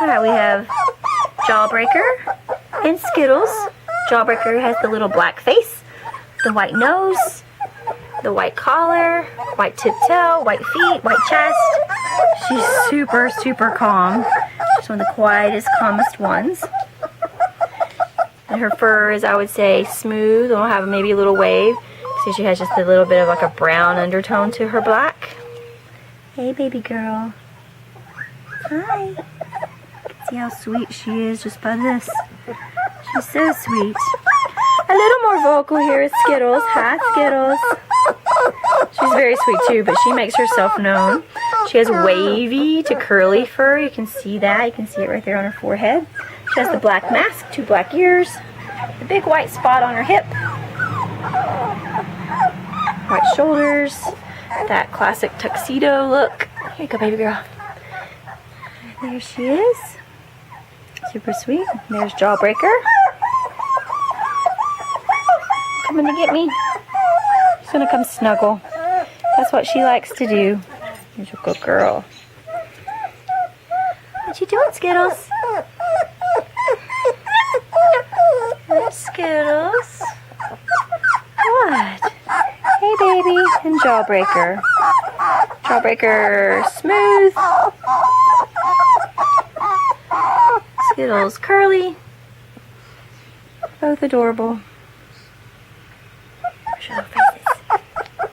Alright, we have Jawbreaker and Skittles. Jawbreaker has the little black face, the white nose, the white collar, white tip tail, white feet, white chest. She's super, super calm. She's one of the quietest, calmest ones. And her fur is, I would say, smooth. It'll have maybe a little wave. See, she has just a little bit of like a brown undertone to her black. Hey, baby girl. Hi. See how sweet she is just by this. She's so sweet. A little more vocal here is Skittles. Hi, Skittles. She's very sweet too, but she makes herself known. She has wavy to curly fur. You can see that. You can see it right there on her forehead. She has the black mask, 2 black ears, the big white spot on her hip, white shoulders, that classic tuxedo look. Here you go, baby girl. There she is. Super sweet. There's Jawbreaker. Coming to get me. She's gonna come snuggle. That's what she likes to do. Here's a good girl. What you doing, Skittles? There's Skittles. What? Hey, baby. And Jawbreaker. Jawbreaker smooth. Skittles curly. Both adorable.